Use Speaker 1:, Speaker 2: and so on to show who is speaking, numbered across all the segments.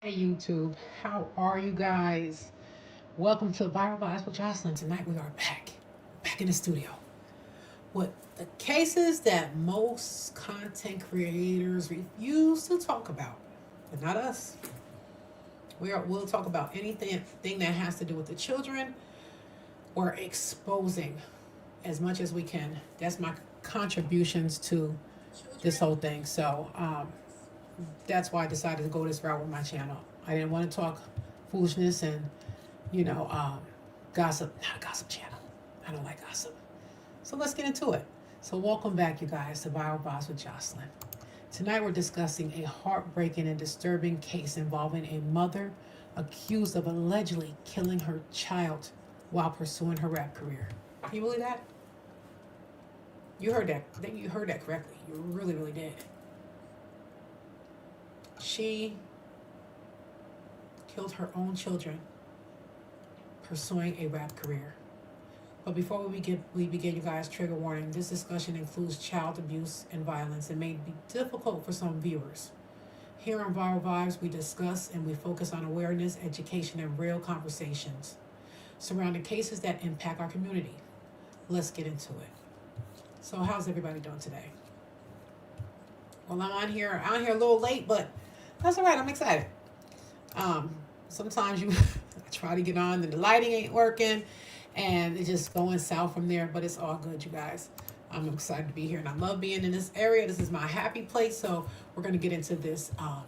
Speaker 1: Hey YouTube, how are you guys? Welcome to Viral Vibes with Jocelyn. Tonight we are back in the studio. What the cases that most content creators refuse to talk about, but not us. We'll talk about anything that has to do with the children. We're exposing as much as we can. That's my contributions to this whole thing. So that's why I decided to go this route with my channel. I didn't want to talk foolishness and, you know, gossip. Not a gossip channel. I don't like gossip. So let's get into it. So welcome back, you guys, to Viral Vibes with Jocelyn. Tonight we're discussing a heartbreaking and disturbing case involving a mother accused of allegedly killing her child while pursuing her rap career. Can you believe that? You heard that. I think you heard that correctly. You really, really did. She killed her own children pursuing a rap career. But before we begin, you guys, trigger warning. This discussion includes child abuse and violence and may be difficult for some viewers. Here on Viral Vibes, we discuss and we focus on awareness, education, and real conversations surrounding cases that impact our community. Let's get into it. So how's everybody doing today? Well, I'm on here a little late, but that's all right. I'm excited. Sometimes you I try to get on and the lighting ain't working and it's just going south from there, but it's all good, you guys. I'm excited to be here and I love being in this area. This is my happy place. So we're going to get into this right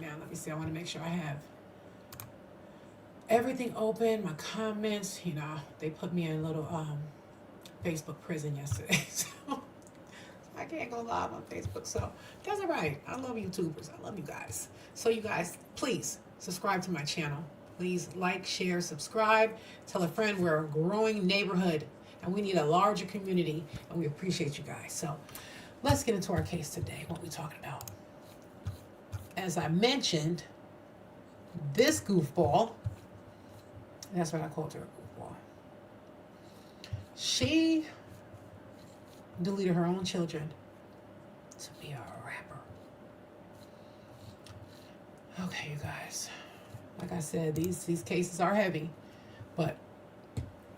Speaker 1: now. Let me see. I want to make sure I have everything open, my comments. You know, they put me in a little Facebook prison yesterday. So I can't go live on Facebook, so that's all right. I love YouTubers. I love you guys. So you guys, please subscribe to my channel. Please like, share, subscribe. Tell a friend. We're a growing neighborhood, and we need a larger community, and we appreciate you guys. So let's get into our case today, what we're talking about. As I mentioned, this goofball, that's what I called her, a goofball. She deleted her own children to be a rapper. Okay, you guys. Like I said, these cases are heavy, but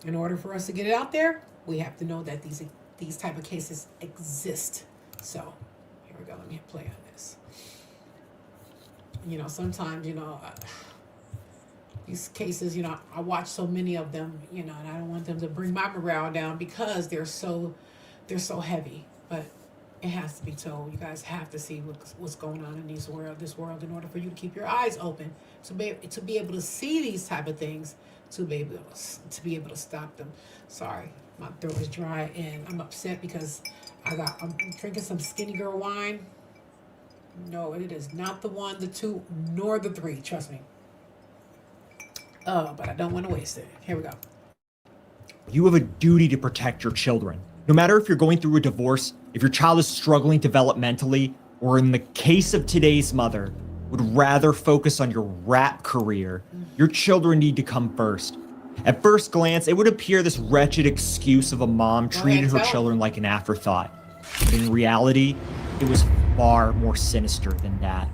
Speaker 1: in order for us to get it out there, we have to know that these type of cases exist. So here we go. Let me hit play on this. You know, sometimes, you know, these cases, you know, I watch so many of them, you know, and I don't want them to bring my morale down because they're so heavy, but it has to be told. You guys have to see what's going on in this world in order for you to keep your eyes open to be able to see these type of things, to be able to stop them. Sorry, my throat is dry and I'm upset because I'm drinking some Skinny Girl wine. No, it is not the 1, the 2, nor the 3. Trust me. But I don't want to waste it. Here we go.
Speaker 2: You have a duty to protect your children. No matter if you're going through a divorce, if your child is struggling developmentally, or in the case of today's mother, would rather focus on your rap career, your children need to come first. At first glance, it would appear this wretched excuse of a mom treated her children like an afterthought. But in reality, it was far more sinister than that.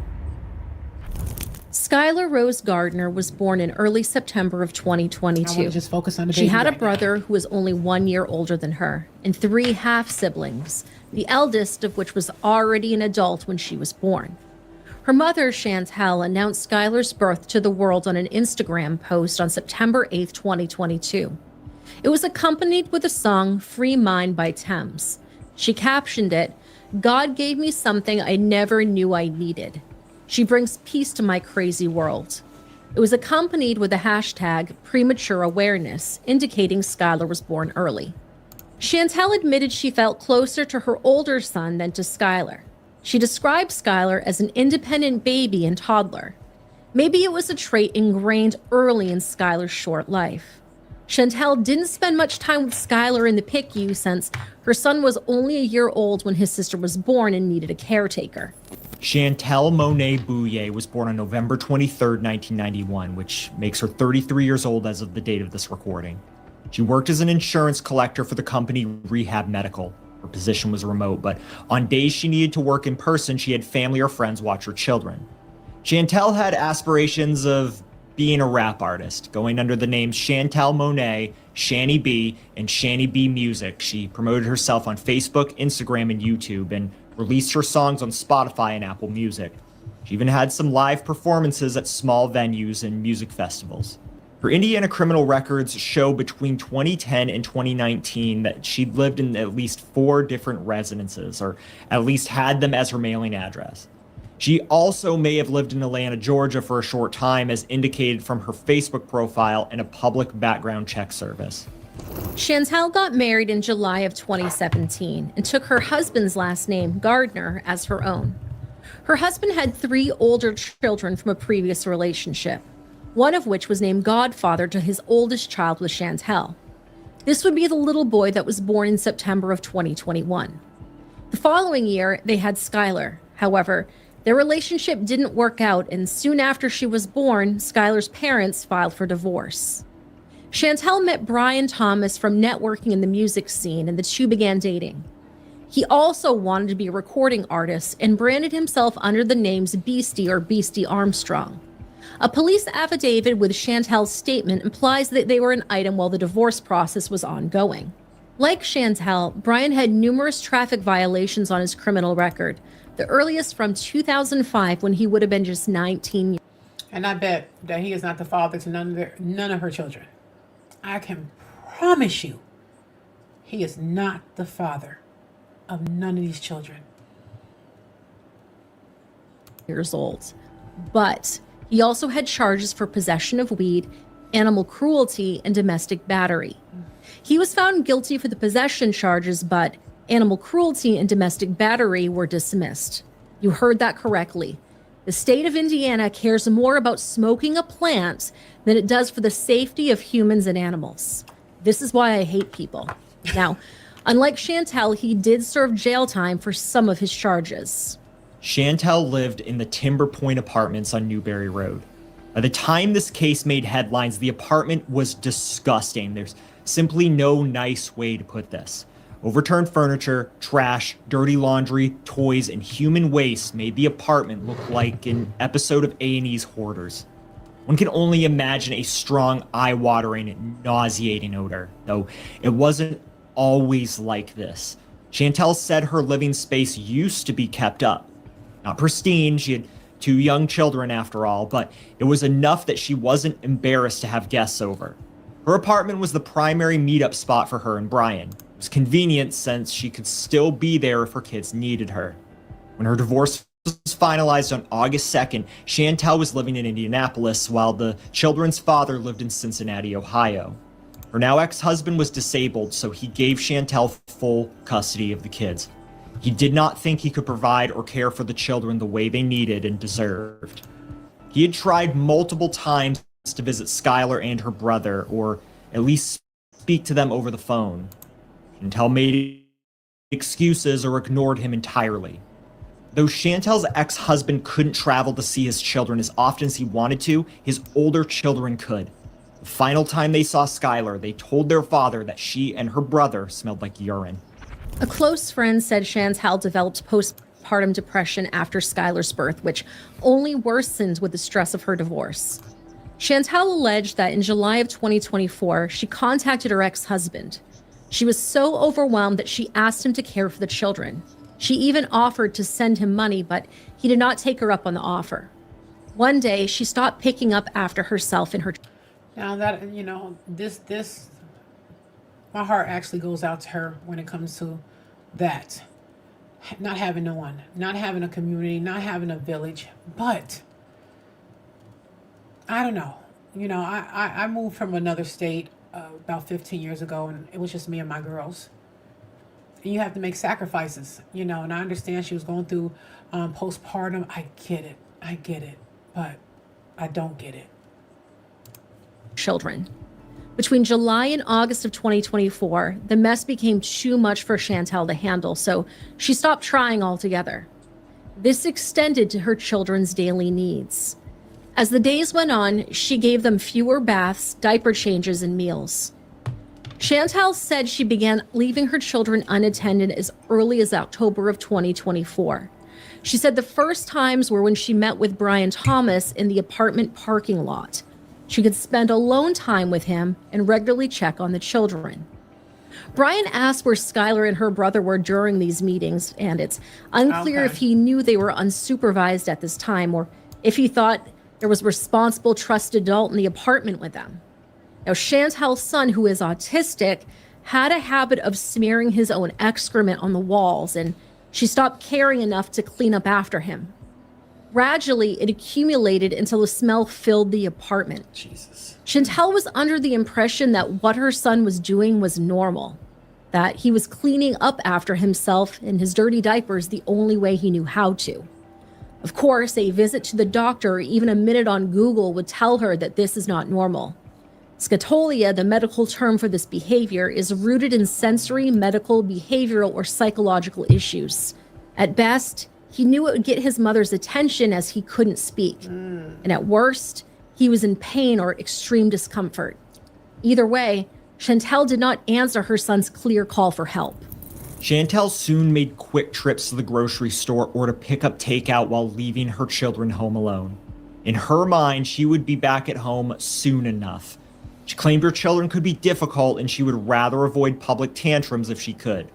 Speaker 3: Skylar Rose Gardner was born in early September of 2022.
Speaker 1: Just focus on the
Speaker 3: she had a
Speaker 1: right
Speaker 3: brother who was only 1 year older than her and 3 half-siblings, the eldest of which was already an adult when she was born. Her mother, Chantel, announced Skylar's birth to the world on an Instagram post on September 8, 2022. It was accompanied with the song Free Mind by Thames. She captioned it, "God gave me something I never knew I needed. She brings peace to my crazy world." It was accompanied with the hashtag premature awareness, indicating Skylar was born early. Chantel admitted she felt closer to her older son than to Skylar. She described Skylar as an independent baby and toddler. Maybe it was a trait ingrained early in Skylar's short life. Chantel didn't spend much time with Skylar in the PICU since her son was only a year old when his sister was born and needed a caretaker.
Speaker 2: Chantel Monet Bouye was born on November 23, 1991, which makes her 33 years old as of the date of this recording. She worked as an insurance collector for the company Rehab Medical. Her position was remote, but on days she needed to work in person, she had family or friends watch her children. Chantel had aspirations of being a rap artist, going under the names Chantel Monet, Shani B, and Shani B Music. She promoted herself on Facebook, Instagram, and YouTube, and released her songs on Spotify and Apple Music. She even had some live performances at small venues and music festivals. Her Indiana criminal records show between 2010 and 2019 that she'd lived in at least 4 different residences, or at least had them as her mailing address. She also may have lived in Atlanta, Georgia for a short time, as indicated from her Facebook profile and a public background check service.
Speaker 3: Chantel got married in July of 2017 and took her husband's last name, Gardner, as her own. Her husband had 3 older children from a previous relationship, one of which was named godfather to his oldest child with Chantel. This would be the little boy that was born in September of 2021. The following year, they had Skylar. However, their relationship didn't work out, and soon after she was born, Skylar's parents filed for divorce. Chantel met Brian Thomas from networking in the music scene, and the two began dating. He also wanted to be a recording artist and branded himself under the names Beastie or Beastie Armstrong. A police affidavit with Chantel's statement implies that they were an item while the divorce process was ongoing. Like Chantel, Brian had numerous traffic violations on his criminal record, the earliest from 2005 when he would have been just 19 years.
Speaker 1: And I bet that he is not the father to none of her children. I can promise you, he is not the father of none of these children.
Speaker 3: Years old. But he also had charges for possession of weed, animal cruelty, and domestic battery. He was found guilty for the possession charges, but animal cruelty and domestic battery were dismissed. You heard that correctly. The state of Indiana cares more about smoking a plant than it does for the safety of humans and animals. This is why I hate people. Now, unlike Chantel, he did serve jail time for some of his charges.
Speaker 2: Chantel lived in the Timber Point Apartments on Newberry Road. By the time this case made headlines, the apartment was disgusting. There's simply no nice way to put this. Overturned furniture, trash, dirty laundry, toys, and human waste made the apartment look like an episode of A&E's Hoarders. One can only imagine a strong, eye-watering, nauseating odor, though it wasn't always like this. Chantel said her living space used to be kept up. Not pristine, she had 2 young children after all, but it was enough that she wasn't embarrassed to have guests over. Her apartment was the primary meetup spot for her and Brian. It was convenient since she could still be there if her kids needed her. When her divorce was finalized on August 2nd, Chantel was living in Indianapolis while the children's father lived in Cincinnati, Ohio. Her now ex-husband was disabled, so he gave Chantel full custody of the kids. He did not think he could provide or care for the children the way they needed and deserved. He had tried multiple times to visit Skylar and her brother, or at least speak to them over the phone. Chantel made excuses or ignored him entirely. Though Chantel's ex-husband couldn't travel to see his children as often as he wanted to, his older children could. The final time they saw Skylar, they told their father that she and her brother smelled like urine.
Speaker 3: A close friend said Chantel developed postpartum depression after Skylar's birth, which only worsened with the stress of her divorce. Chantel alleged that in July of 2024, she contacted her ex-husband. She was so overwhelmed that she asked him to care for the children. She even offered to send him money, but he did not take her up on the offer. One day, she stopped picking up after herself and her.
Speaker 1: Now that, this, my heart actually goes out to her when it comes to that. Not having no one, not having a community, not having a village, but I don't know. I moved from another state about 15 years ago, and it was just me and my girls. And you have to make sacrifices, and I understand she was going through postpartum. I get it, but I don't get it.
Speaker 3: Children. Between July and August of 2024, the mess became too much for Chantel to handle, so she stopped trying altogether. This extended to her children's daily needs. As the days went on, she gave them fewer baths, diaper changes, and meals. Chantel said she began leaving her children unattended as early as October of 2024. She said the first times were when she met with Brian Thomas in the apartment parking lot. She could spend alone time with him and regularly check on the children. Brian asked where Skylar and her brother were during these meetings, and it's unclear if he knew they were unsupervised at this time or if he thought there was a responsible, trusted adult in the apartment with them. Now, Chantel's son, who is autistic, had a habit of smearing his own excrement on the walls, and she stopped caring enough to clean up after him. Gradually, it accumulated until the smell filled the apartment.
Speaker 1: Jesus.
Speaker 3: Chantel was under the impression that what her son was doing was normal, that he was cleaning up after himself in his dirty diapers the only way he knew how to. Of course, a visit to the doctor or even a minute on Google would tell her that this is not normal. Scotolia, the medical term for this behavior, is rooted in sensory, medical, behavioral, or psychological issues. At best, he knew it would get his mother's attention as he couldn't speak. And at worst, he was in pain or extreme discomfort. Either way, Chantel did not answer her son's clear call for help.
Speaker 2: Chantel soon made quick trips to the grocery store or to pick up takeout while leaving her children home alone. In her mind, she would be back at home soon enough. She claimed her children could be difficult and she would rather avoid public tantrums if she could.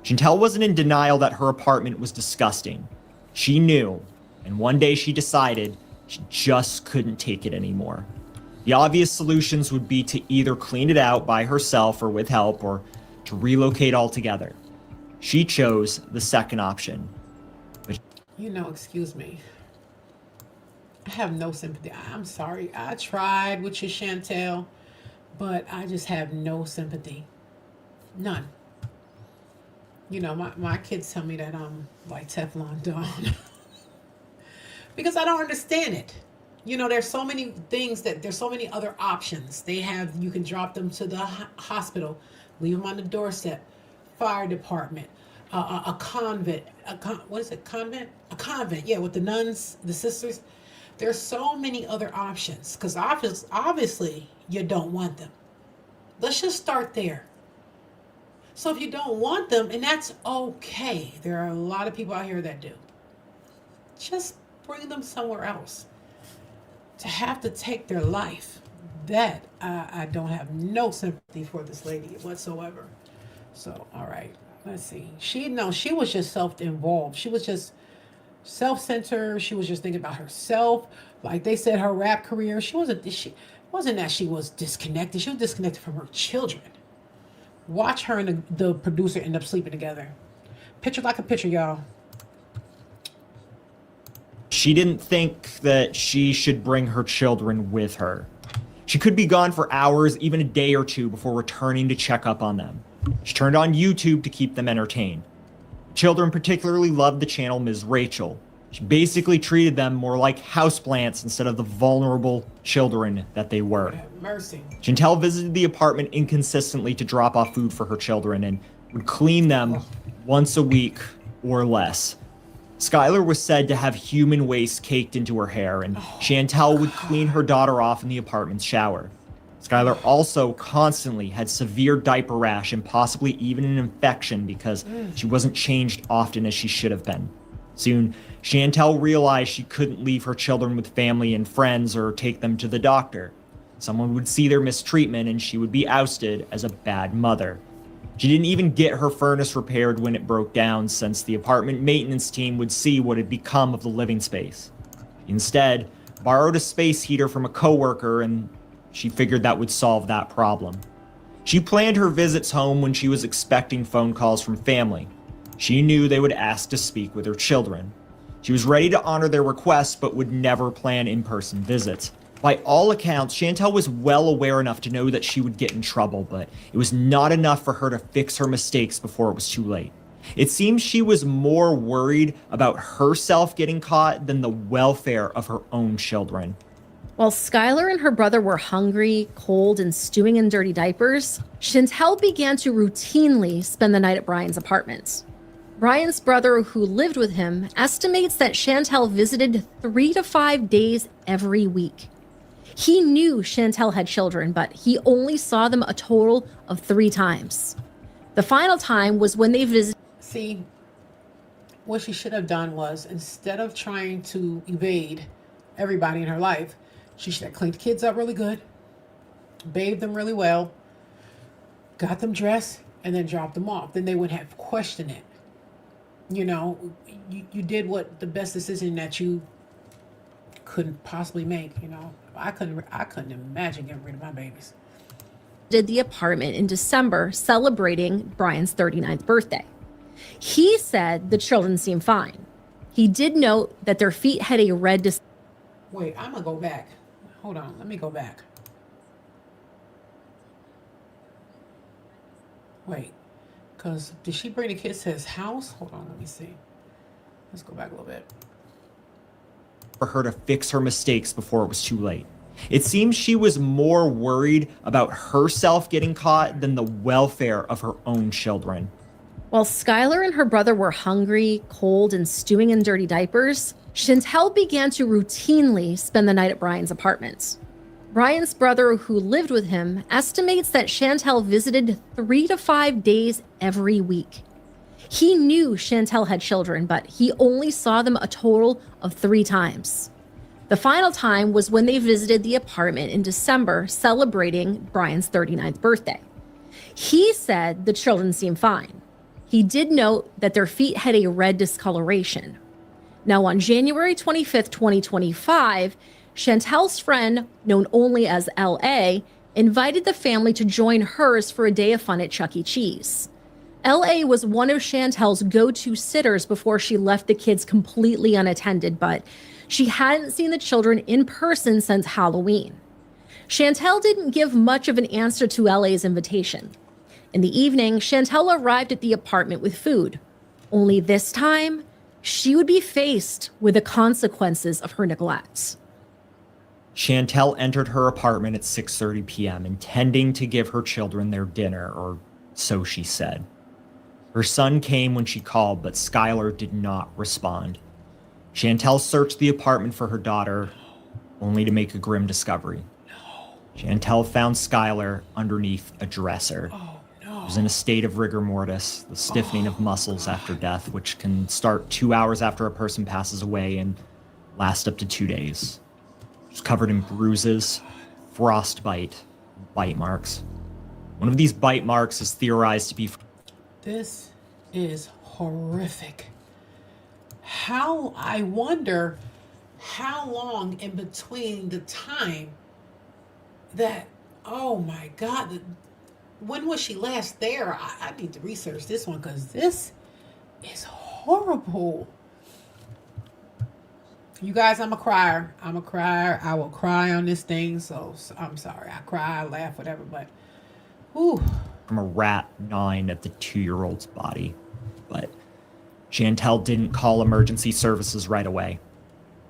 Speaker 2: Chantel wasn't in denial that her apartment was disgusting. She knew, and one day she decided she just couldn't take it anymore. The obvious solutions would be to either clean it out by herself or with help, or to relocate altogether. She chose the second option.
Speaker 1: Excuse me. I have no sympathy. I'm sorry. I tried with you, Chantel, but I just have no sympathy. None. My kids tell me that I'm like Teflon Don. Because I don't understand it. There's so many things there's so many other options. You can drop them to the hospital, leave them on the doorstep, fire department, a convent, what is it, convent? A convent, yeah, with the nuns, the sisters. There's so many other options because obviously you don't want them. Let's just start there. So if you don't want them, and that's okay, there are a lot of people out here that do, just bring them somewhere else. To have to take their life, that I don't have no sympathy for this lady whatsoever. So, all right, let's see. She was just self-involved. She was just self-centered. She was just thinking about herself. Like they said, her rap career, she wasn't that she was disconnected. She was disconnected from her children. Watch her and the producer end up sleeping together. Picture like a picture, y'all.
Speaker 2: She didn't think that she should bring her children with her. She could be gone for hours, even a day or two, before returning to check up on them. She turned on YouTube to keep them entertained. Children particularly loved the channel Ms. Rachel. She basically treated them more like houseplants instead of the vulnerable children that they were.
Speaker 1: Mercy.
Speaker 2: Chantel visited the apartment inconsistently to drop off food for her children and would clean them once a week or less. Skylar was said to have human waste caked into her hair, and Chantel would clean her daughter off in the apartment's shower. Skylar also constantly had severe diaper rash and possibly even an infection because she wasn't changed often as she should have been. Soon, Chantel realized she couldn't leave her children with family and friends or take them to the doctor. Someone would see their mistreatment and she would be ousted as a bad mother. She didn't even get her furnace repaired when it broke down, since the apartment maintenance team would see what had become of the living space. Instead, borrowed a space heater from a coworker, and she figured that would solve that problem. She planned her visits home when she was expecting phone calls from family. She knew they would ask to speak with her children. She was ready to honor their requests, but would never plan in-person visits. By all accounts, Chantel was well aware enough to know that she would get in trouble, but it was not enough for her to fix her mistakes before it was too late. It seems she was more worried about herself getting caught than the welfare of her own children.
Speaker 3: While Skylar and her brother were hungry, cold, and stewing in dirty diapers, Chantel began to routinely spend the night at Brian's apartment. Brian's brother, who lived with him, estimates that Chantel visited 3 to 5 days every week. He knew Chantel had children, but he only saw them a total of 3 times. The final time was when they visited.
Speaker 1: See, what she should have done was, instead of trying to evade everybody in her life, she should have cleaned the kids up really good, bathed them really well, got them dressed, and then dropped them off. Then they would have questioned it. You know, you did what the best decision that you couldn't possibly make. You know, I couldn't imagine getting rid of my babies.
Speaker 3: Did the apartment in December celebrating Brian's 39th birthday. He said the children seemed fine. He did note that their feet had a red
Speaker 1: Wait, I'm gonna go back. Hold on, let me go back. Wait, because did she bring the kids to his house? Hold on, let me see. Let's go back a little bit.
Speaker 2: For her to fix her mistakes before it was too late. It seems she was more worried about herself getting caught than the welfare of her own children.
Speaker 3: While Skylar and her brother were hungry, cold, and stewing in dirty diapers, Chantel began to routinely spend the night at Brian's apartment. Brian's brother, who lived with him, estimates that Chantel visited 3 to 5 days every week. He knew Chantel had children, but he only saw them a total of 3 times. The final time was when they visited the apartment in December, celebrating Brian's 39th birthday. He said the children seemed fine. He did note that their feet had a red discoloration. Now, on January 25th, 2025, Chantel's friend, known only as LA, invited the family to join hers for a day of fun at Chuck E. Cheese. LA was one of Chantel's go-to sitters before she left the kids completely unattended, but she hadn't seen the children in person since Halloween. Chantel didn't give much of an answer to LA's invitation. In the evening, Chantel arrived at the apartment with food. Only this time, she would be faced with the consequences of her neglect.
Speaker 2: Chantel entered her apartment at 6:30 p.m., intending to give her children their dinner, or so she said. Her son came when she called, but Skylar did not respond. Chantel searched the apartment for her daughter, only to make a grim discovery. Chantel found Skylar underneath a dresser. She was in a state of rigor mortis, the stiffening of muscles after death, which can start 2 hours after a person passes away and last up to 2 days. She was covered in bruises, frostbite, bite marks. One of these bite marks is theorized to be...
Speaker 1: This is horrific. I wonder how long in between the time that, oh my God, when was she last there? I need to research this one because this is horrible. You guys, I'm a crier. I will cry on this thing. So I'm sorry. I cry, I laugh, whatever. But, whew.
Speaker 2: From a rat gnawing at the 2-year-old's body. But Chantel didn't call emergency services right away.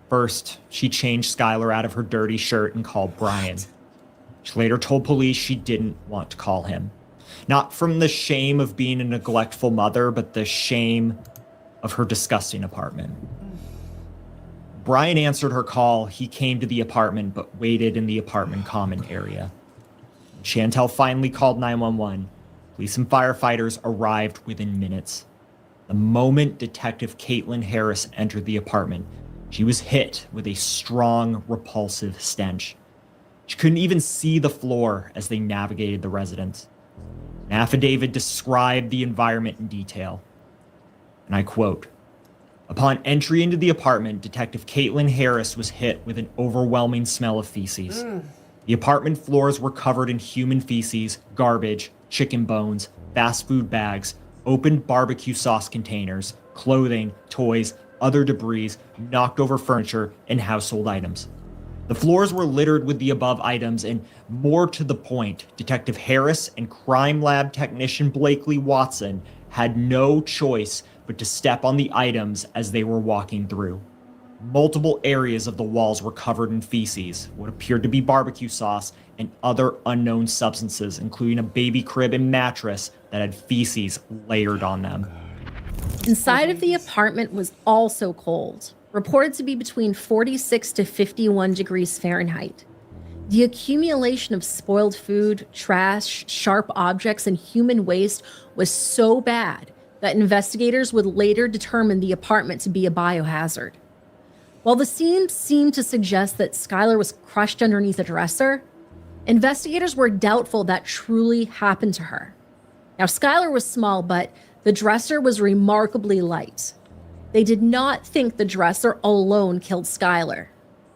Speaker 2: First, she changed Skylar out of her dirty shirt and called Brian. She later told police she didn't want to call him. Not from the shame of being a neglectful mother, but the shame of her disgusting apartment. Brian answered her call. He came to the apartment, but waited in the apartment common area. Chantel finally called 911. Police and firefighters arrived within minutes. The moment Detective Caitlin Harris entered the apartment, she was hit with a strong, repulsive stench. She couldn't even see the floor as they navigated the residence. An affidavit described the environment in detail. And I quote, "Upon entry into the apartment, Detective Caitlin Harris was hit with an overwhelming smell of feces. The apartment floors were covered in human feces, garbage, chicken bones, fast food bags, opened barbecue sauce containers, clothing, toys, other debris, knocked over furniture, and household items. The floors were littered with the above items, and more to the point, Detective Harris and crime lab technician Blakely Watson had no choice but to step on the items as they were walking through. Multiple areas of the walls were covered in feces, what appeared to be barbecue sauce, and other unknown substances, including a baby crib and mattress that had feces layered on them."
Speaker 3: Inside of the apartment was also cold, reported to be between 46 to 51 degrees Fahrenheit. The accumulation of spoiled food, trash, sharp objects, and human waste was so bad that investigators would later determine the apartment to be a biohazard. While the scene seemed to suggest that Skylar was crushed underneath a dresser, investigators were doubtful that truly happened to her. Now, Skylar was small, but the dresser was remarkably light. They did not think the dresser alone killed Skylar.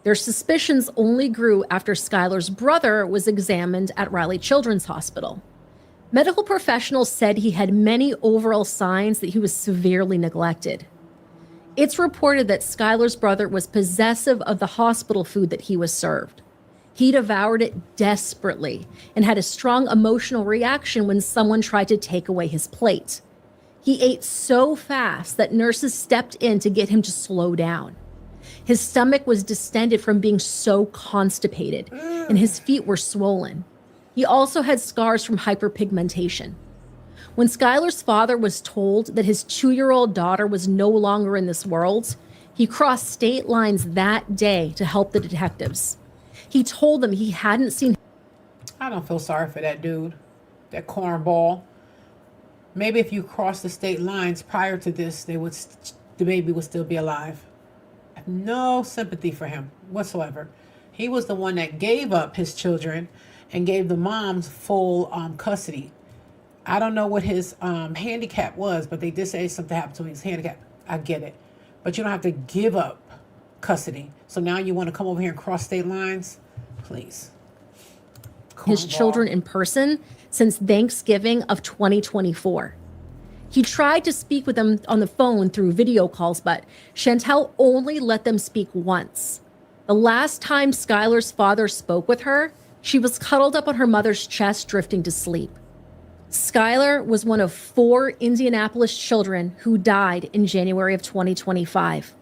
Speaker 3: Their suspicions only grew after Skylar's brother was examined at Riley Children's Hospital. Medical professionals said he had many overall signs that he was severely neglected. It's reported that Skylar's brother was possessive of the hospital food that he was served. He devoured it desperately and had a strong emotional reaction when someone tried to take away his plate. He ate so fast that nurses stepped in to get him to slow down. His stomach was distended from being so constipated, and his feet were swollen. He also had scars from hyperpigmentation. When Skylar's father was told that his 2-year-old daughter was no longer in this world, he crossed state lines that day to help the detectives. He told them he hadn't seen.
Speaker 1: I don't feel sorry for that dude, that cornball. Maybe if you crossed the state lines prior to this, the baby would still be alive. I have no sympathy for him whatsoever. He was the one that gave up his children and gave the moms full custody. I don't know what his handicap was, but they did say something happened to him. He's handicapped. I get it. But you don't have to give up custody. So now you want to come over here and cross state lines? Please.
Speaker 3: His children in person since Thanksgiving of 2024. He tried to speak with them on the phone through video calls, but Chantel only let them speak once. The last time Skylar's father spoke with her, she was cuddled up on her mother's chest, drifting to sleep. Skylar was one of 4 Indianapolis children who died in January of 2025.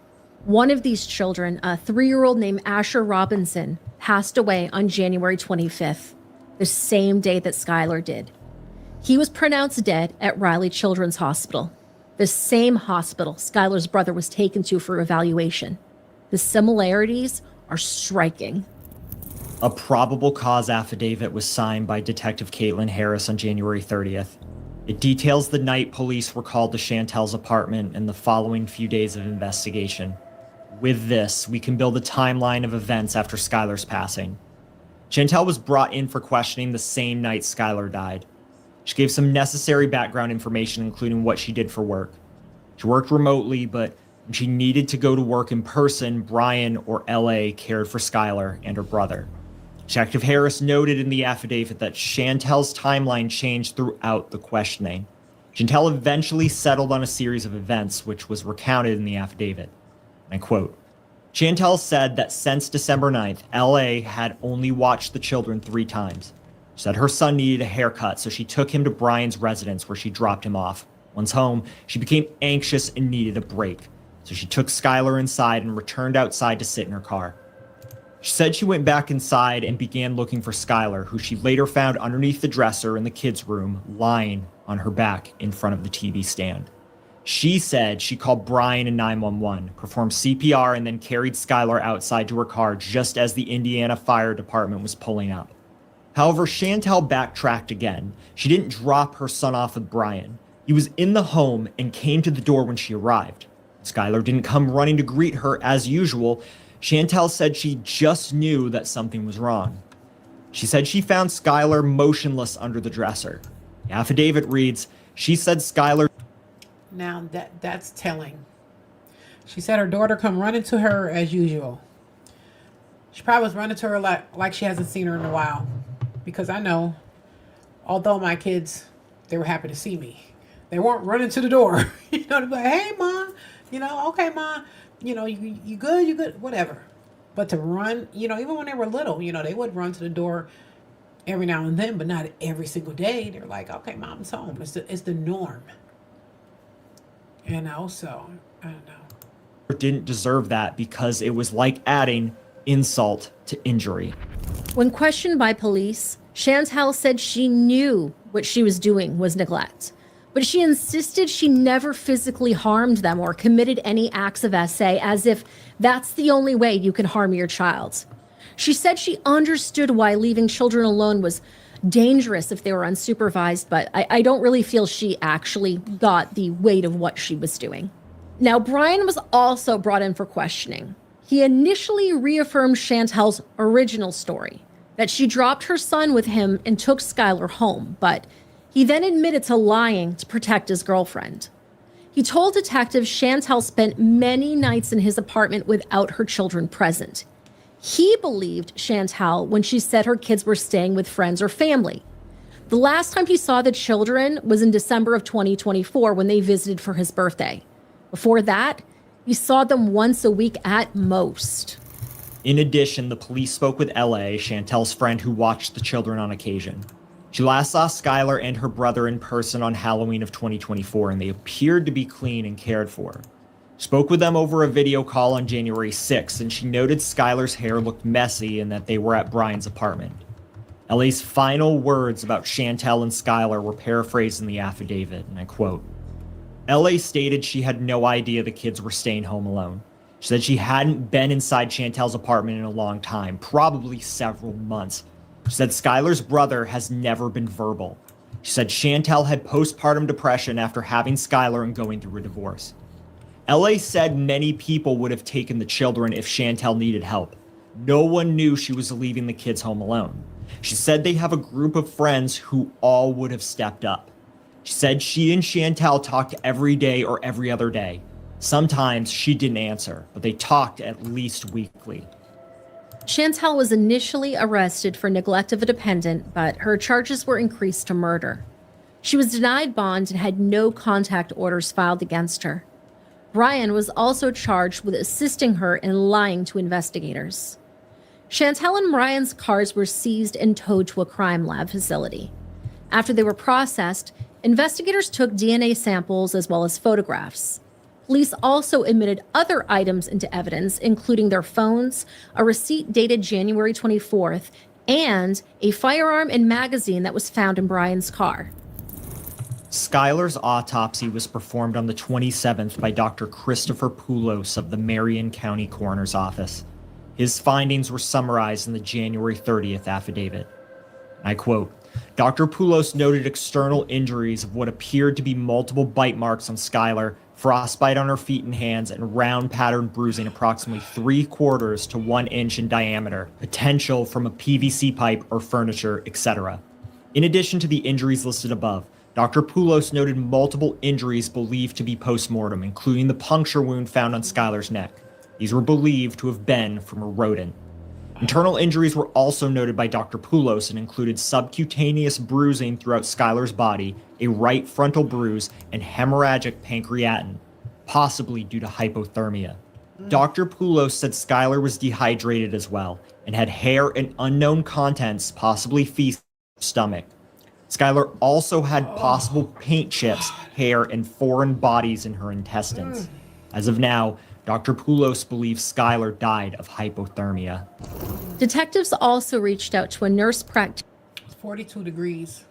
Speaker 3: One of these children, a 3-year-old named Asher Robinson, passed away on January 25th, the same day that Skylar did. He was pronounced dead at Riley Children's Hospital, the same hospital Skylar's brother was taken to for evaluation. The similarities are striking.
Speaker 2: A probable cause affidavit was signed by Detective Caitlin Harris on January 30th. It details the night police were called to Chantel's apartment and the following few days of investigation. With this, we can build a timeline of events after Skylar's passing. Chantel was brought in for questioning the same night Skylar died. She gave some necessary background information, including what she did for work. She worked remotely, but when she needed to go to work in person, Brian or LA cared for Skylar and her brother. Detective Harris noted in the affidavit that Chantel's timeline changed throughout the questioning. Chantel eventually settled on a series of events, which was recounted in the affidavit. And I quote, Chantel said that since December 9th, LA had only watched the children 3 times. She said her son needed a haircut, so she took him to Brian's residence where she dropped him off. Once home, she became anxious and needed a break. So she took Skylar inside and returned outside to sit in her car. She said she went back inside and began looking for Skylar, who she later found underneath the dresser in the kids' room, lying on her back in front of the TV stand. She said she called Brian and 911, performed CPR, and then carried Skylar outside to her car just as the Indiana Fire Department was pulling up. However, Chantel backtracked again. She didn't drop her son off with Brian. He was in the home and came to the door when she arrived. Skylar didn't come running to greet her as usual. Chantel said she just knew that something was wrong. She said she found Skylar motionless under the dresser. The affidavit reads, she said Skylar...
Speaker 1: Now that's telling. She said her daughter come running to her as usual. She probably was running to her like she hasn't seen her in a while. Because I know, although my kids, they were happy to see me. They weren't running to the door. You know, they'd be like, hey, Mom. You know, okay, Mom. You know, you good, whatever. But to run, you know, even when they were little, you know, they would run to the door every now and then, but not every single day. They're like, okay, Mom's home. It's the norm. You know, so, I don't know.
Speaker 2: didn't deserve that because it was like adding insult to injury.
Speaker 3: When questioned by police, Chantel said she knew what she was doing was neglect, but she insisted she never physically harmed them or committed any acts of SA, as if that's the only way you can harm your child. She said she understood why leaving children alone was dangerous if they were unsupervised, but I don't really feel she actually got the weight of what she was doing. Now, Brian was also brought in for questioning. He initially reaffirmed Chantel's original story, that she dropped her son with him and took Skylar home, but he then admitted to lying to protect his girlfriend. He told detectives Chantel spent many nights in his apartment without her children present. He believed Chantel when she said her kids were staying with friends or family. The last time he saw the children was in December of 2024 when they visited for his birthday. Before that, he saw them once a week at most.
Speaker 2: In addition, the police spoke with LA, Chantel's friend who watched the children on occasion. She last saw Skylar and her brother in person on Halloween of 2024, and they appeared to be clean and cared for. Spoke with them over a video call on January 6th, and she noted Skylar's hair looked messy and that they were at Brian's apartment. LA's final words about Chantel and Skylar were paraphrased in the affidavit, and I quote, LA stated she had no idea the kids were staying home alone. She said she hadn't been inside Chantel's apartment in a long time, probably several months. She said Skylar's brother has never been verbal. She said Chantel had postpartum depression after having Skylar and going through a divorce. LA said many people would have taken the children if Chantel needed help. No one knew she was leaving the kids home alone. She said they have a group of friends who all would have stepped up. She said she and Chantel talked every day or every other day. Sometimes she didn't answer, but they talked at least weekly.
Speaker 3: Chantel was initially arrested for neglect of a dependent, but her charges were increased to murder. She was denied bond and had no contact orders filed against her. Brian was also charged with assisting her in lying to investigators. Chantel and Brian's cars were seized and towed to a crime lab facility. After they were processed, investigators took DNA samples as well as photographs. Police also admitted other items into evidence, including their phones, a receipt dated January 24th, and a firearm and magazine that was found in Brian's car.
Speaker 2: Skylar's autopsy was performed on the 27th by Dr. Christopher Poulos of the Marion County Coroner's Office. His findings were summarized in the January 30th affidavit. I quote, Dr. Poulos noted external injuries of what appeared to be multiple bite marks on Skylar, frostbite on her feet and hands, and round patterned bruising approximately 3/4 to 1 inch in diameter, potential from a PVC pipe or furniture, etc. In addition to the injuries listed above, Dr. Poulos noted multiple injuries believed to be post-mortem, including the puncture wound found on Skylar's neck. These were believed to have been from a rodent. Internal injuries were also noted by Dr. Poulos and included subcutaneous bruising throughout Skylar's body, a right frontal bruise, and hemorrhagic pancreatin, possibly due to hypothermia. Dr. Poulos said Skylar was dehydrated as well and had hair and unknown contents, possibly feces, in her stomach. Skylar also had possible paint chips, hair, and foreign bodies in her intestines. As of now, Dr. Poulos believes Skylar died of hypothermia.
Speaker 3: Detectives also reached out to a nurse practitioner.
Speaker 1: 42 degrees.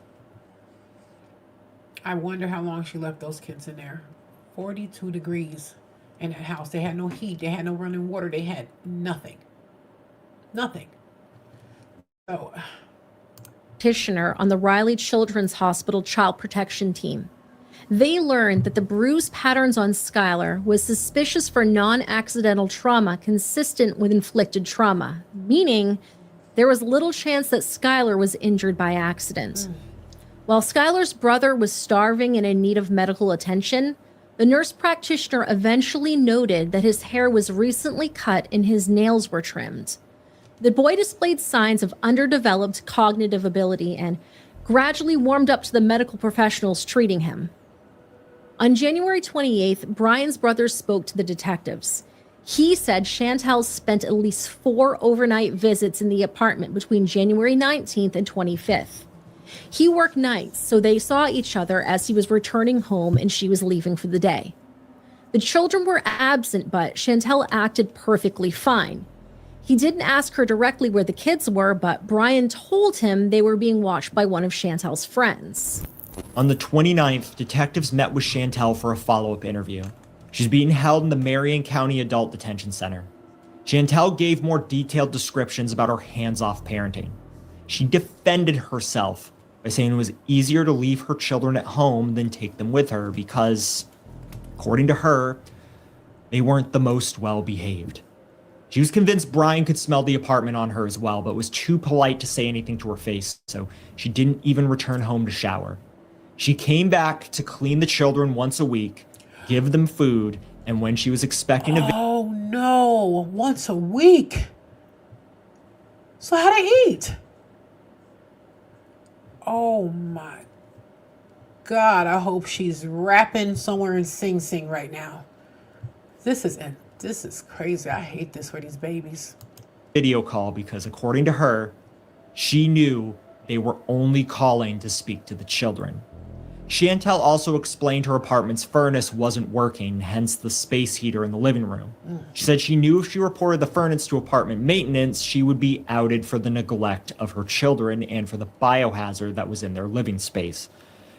Speaker 1: I wonder how long she left those kids in there. 42 degrees in that house. They had no heat. They had no running water. They had nothing. Nothing. So...
Speaker 3: practitioner on the Riley Children's Hospital Child Protection Team. They learned that the bruise patterns on Skylar was suspicious for non-accidental trauma consistent with inflicted trauma, meaning there was little chance that Skylar was injured by accident. While Skylar's brother was starving and in need of medical attention, the nurse practitioner eventually noted that his hair was recently cut and his nails were trimmed. The boy displayed signs of underdeveloped cognitive ability and gradually warmed up to the medical professionals treating him. On January 28th, Brian's brother spoke to the detectives. He said Chantel spent at least 4 overnight visits in the apartment between January 19th and 25th. He worked nights, so they saw each other as he was returning home and she was leaving for the day. The children were absent, but Chantel acted perfectly fine. He didn't ask her directly where the kids were, but Brian told him they were being watched by one of Chantel's friends.
Speaker 2: On the 29th, detectives met with Chantel for a follow-up interview. She's being held in the Marion County Adult Detention Center. Chantel gave more detailed descriptions about her hands-off parenting. She defended herself by saying it was easier to leave her children at home than take them with her because, according to her, they weren't the most well behaved. She was convinced Brian could smell the apartment on her as well, but was too polite to say anything to her face, so she didn't even return home to shower. She came back to clean the children once a week, give them food, and when she was expecting a
Speaker 1: Oh no, once a week. So how they eat? Oh my God, I hope she's rapping somewhere in Sing Sing right now. This is crazy. I hate this for these babies.
Speaker 2: video call because, according to her, she knew they were only calling to speak to the children. Chantel also explained her apartment's furnace wasn't working, hence the space heater in the living room. She said she knew if she reported the furnace to apartment maintenance, she would be outed for the neglect of her children and for the biohazard that was in their living space.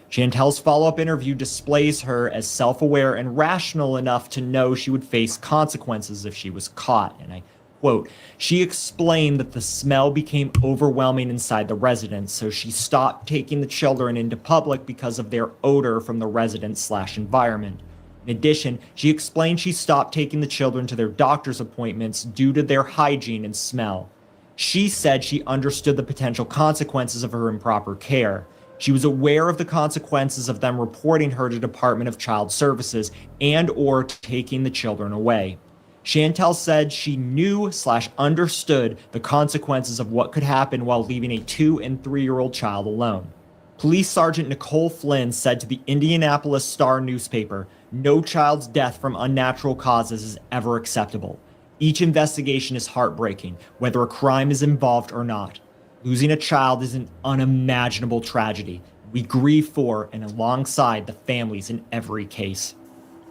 Speaker 2: Chantel's follow-up interview displays her as self-aware and rational enough to know she would face consequences if she was caught, and I quote, she explained that the smell became overwhelming inside the residence, so she stopped taking the children into public because of their odor from the residence/environment. In addition, she explained she stopped taking the children to their doctor's appointments due to their hygiene and smell. She said she understood the potential consequences of her improper care. She was aware of the consequences of them reporting her to Department of Child Services and or taking the children away. Chantel said she knew/understood the consequences of what could happen while leaving a 2- and 3-year-old child alone. Police Sergeant Nicole Flynn said to the Indianapolis Star newspaper, "No child's death from unnatural causes is ever acceptable. Each investigation is heartbreaking, whether a crime is involved or not. Losing a child is an unimaginable tragedy. We grieve for and alongside the families in every case."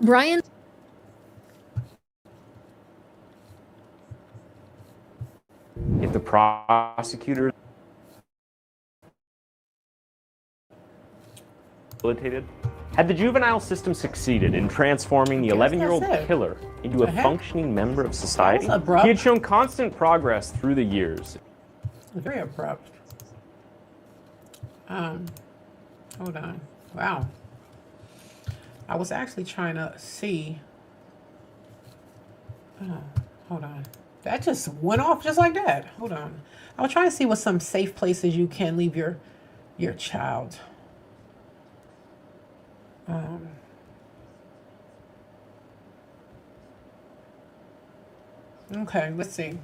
Speaker 3: Brian
Speaker 4: If the prosecutor had the juvenile system succeeded in transforming the 11-year-old
Speaker 1: that's it.
Speaker 4: killer into a
Speaker 1: heck?
Speaker 4: functioning member of society,
Speaker 1: That was abrupt.
Speaker 4: he had shown constant progress through the years.
Speaker 1: Very abrupt. Hold on. Wow. I was actually trying to see. Oh, hold on. That just went off just like that. Hold on. I was trying to see what some safe places you can leave your child. Okay, let's see.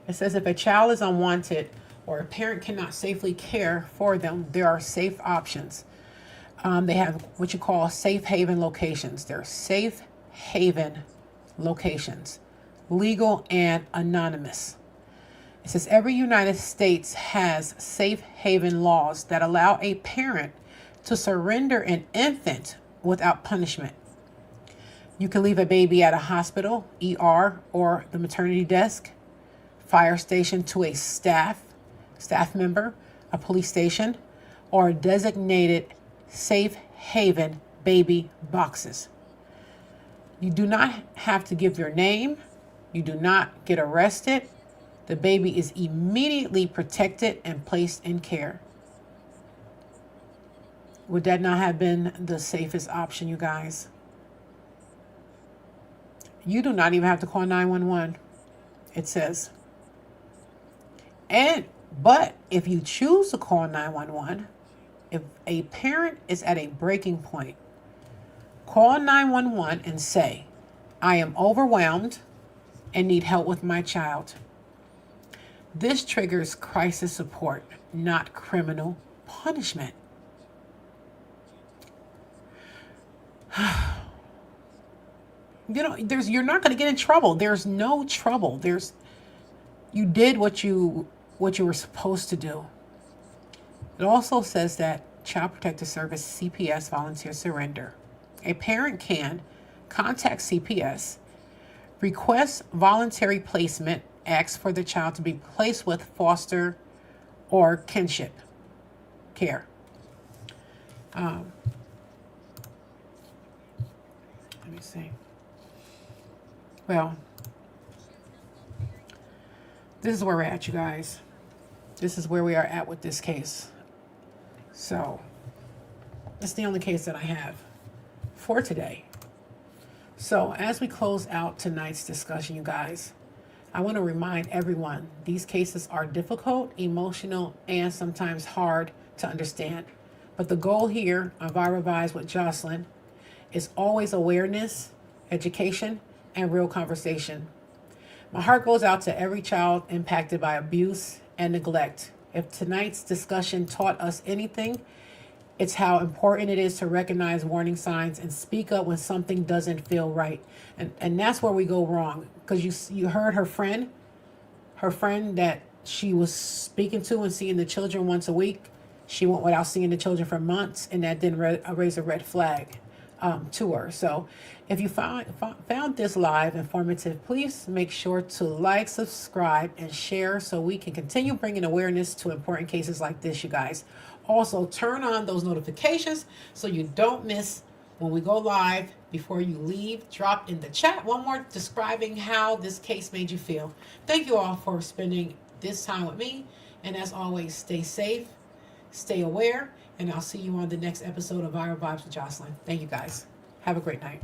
Speaker 1: It says if a child is unwanted or a parent cannot safely care for them, there are safe options. They have what you call safe haven locations. They're safe haven locations, legal and anonymous. It says every United States has safe haven laws that allow a parent to surrender an infant without punishment. You can leave a baby at a hospital, ER, or the maternity desk, fire station to a staff member, a police station, or designated safe haven baby boxes. You do not have to give your name. You do not get arrested. The baby is immediately protected and placed in care. Would that not have been the safest option, you guys? You do not even have to call 911, it says. But if you choose to call 911, if a parent is at a breaking point, call 911 and say, "I am overwhelmed and need help with my child." This triggers crisis support, not criminal punishment. You're not going to get in trouble. There's no trouble. You did what you were supposed to do. It also says that Child Protective Service CPS volunteer surrender. A parent can contact CPS, request voluntary placement, ask for the child to be placed with foster or kinship care. Let me see. Well, this is where we're at, you guys. This is where we are at with this case. So, it's the only case that I have for today. So, as we close out tonight's discussion, you guys, I want to remind everyone these cases are difficult, emotional, and sometimes hard to understand. But the goal here on Viral Vibes with Jocelyn is always awareness, education, and real conversation. My heart goes out to every child impacted by abuse and neglect. If tonight's discussion taught us anything, it's how important it is to recognize warning signs and speak up when something doesn't feel right. And that's where we go wrong. Because you heard her friend that she was speaking to and seeing the children once a week. She went without seeing the children for months, and that didn't raise a red flag to her. So if you found this live informative, please make sure to like, subscribe, and share so we can continue bringing awareness to important cases like this, you guys. Also, turn on those notifications so you don't miss when we go live. Before you leave, drop in the chat one more describing how this case made you feel. Thank you all for spending this time with me. And as always, stay safe, stay aware, and I'll see you on the next episode of Viral Vibes with Jocelyn. Thank you guys. Have a great night.